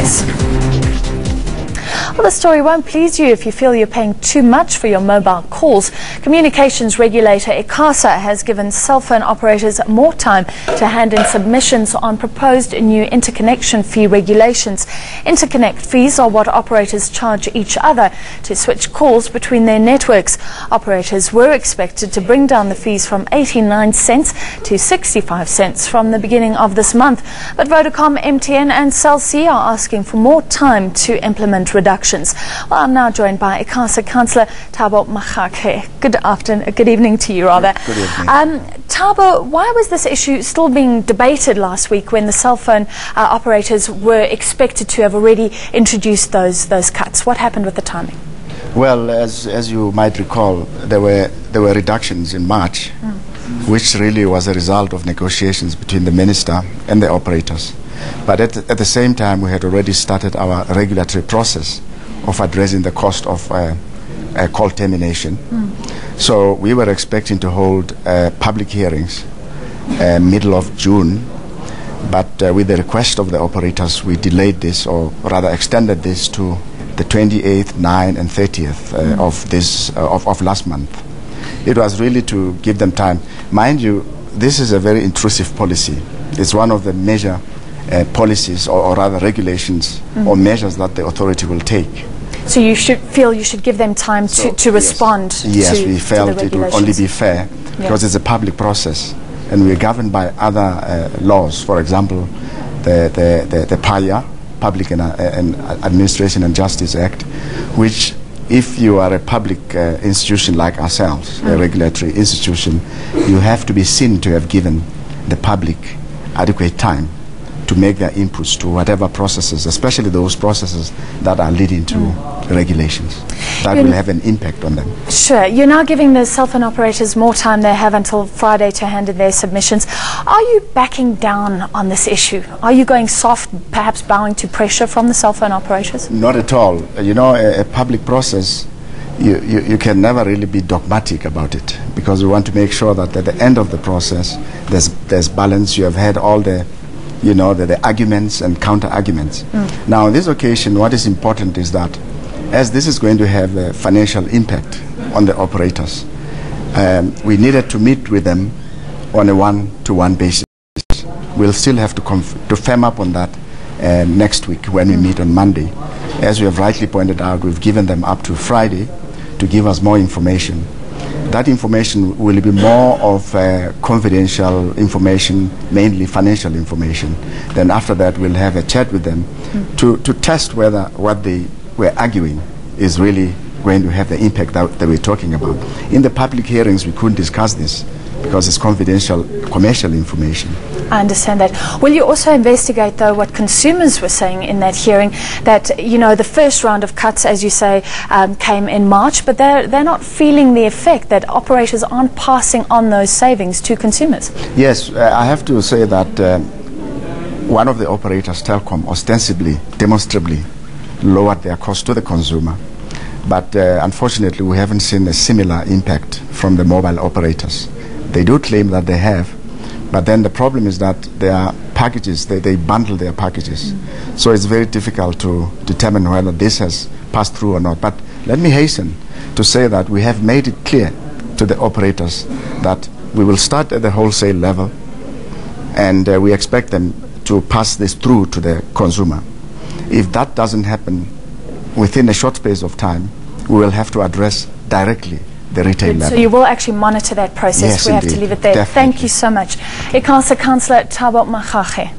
process. Well, the story won't please you if you feel you're paying too much for your mobile calls. Communications regulator ICASA has given cell phone operators more time to hand in submissions on proposed new interconnection fee regulations. Interconnect fees are what operators charge each other to switch calls between their networks. Operators were expected to bring down the fees from 89 cents to 65 cents from the beginning of this month. But Vodacom, MTN and Cell C are asking for more time to implement reductions. Well, I'm now joined by ICASA Councillor Thabo Makhakhe. Good evening to you, rather. Good evening. Thabo, why was this issue still being debated last week when the cell phone operators were expected to have already introduced those cuts? What happened with the timing? Well, as you might recall, there were reductions in March, which really was a result of negotiations between the minister and the operators. But at the same time, we had already started our regulatory process of addressing the cost of call termination. So we were expecting to hold public hearings middle of June, but with the request of the operators, we delayed this, or rather extended this to the 28th, 9th and 30th of last month. It was really to give them time. Mind you, this is a very intrusive policy. It's one of the major policies or rather regulations or measures that the authority will take. So you should give them time to respond. Yes, to, we felt it would only be fair because it's a public process and we're governed by other laws. For example, the PAYA, Public and Administration and Justice Act, which if you are a public institution like ourselves, a regulatory institution, you have to be seen to have given the public adequate time to make their inputs to whatever processes, especially those processes that are leading to regulations. That will have an impact on them. Sure. You're now giving the cell phone operators more time. They have until Friday to hand in their submissions. Are you backing down on this issue? Are you going soft, perhaps bowing to pressure from the cell phone operators? Not at all. You know, a public process, you can never really be dogmatic about it, because we want to make sure that at the end of the process there's balance. You have had all the arguments and counter-arguments. Now, on this occasion, what is important is that as this is going to have a financial impact on the operators, we needed to meet with them on a one-to-one basis. We'll still have to firm up on that next week when we meet on Monday. As we have rightly pointed out, we've given them up to Friday to give us more information. That information will be more of confidential information, mainly financial information. Then after that, we'll have a chat with them to test whether what they were arguing is really going to have the impact that we're talking about. In the public hearings, we couldn't discuss this because it's confidential commercial information. I understand that. Will you also investigate, though, what consumers were saying in that hearing, that, you know, the first round of cuts, as you say, came in March, but they're not feeling the effect, that operators aren't passing on those savings to consumers? Yes, I have to say that one of the operators, Telkom, ostensibly, demonstrably lowered their cost to the consumer. But unfortunately, we haven't seen a similar impact from the mobile operators. They do claim that they have, but then the problem is that their packages, they bundle their packages. So it's very difficult to determine whether this has passed through or not. But let me hasten to say that we have made it clear to the operators that we will start at the wholesale level, and we expect them to pass this through to the consumer. If that doesn't happen within a short space of time, we will have to address directly the retail level. So you will actually monitor that process. Yes, we have indeed. to leave it there. Definitely. Thank you so much. ICASA Councillor Thabo Makhakhe.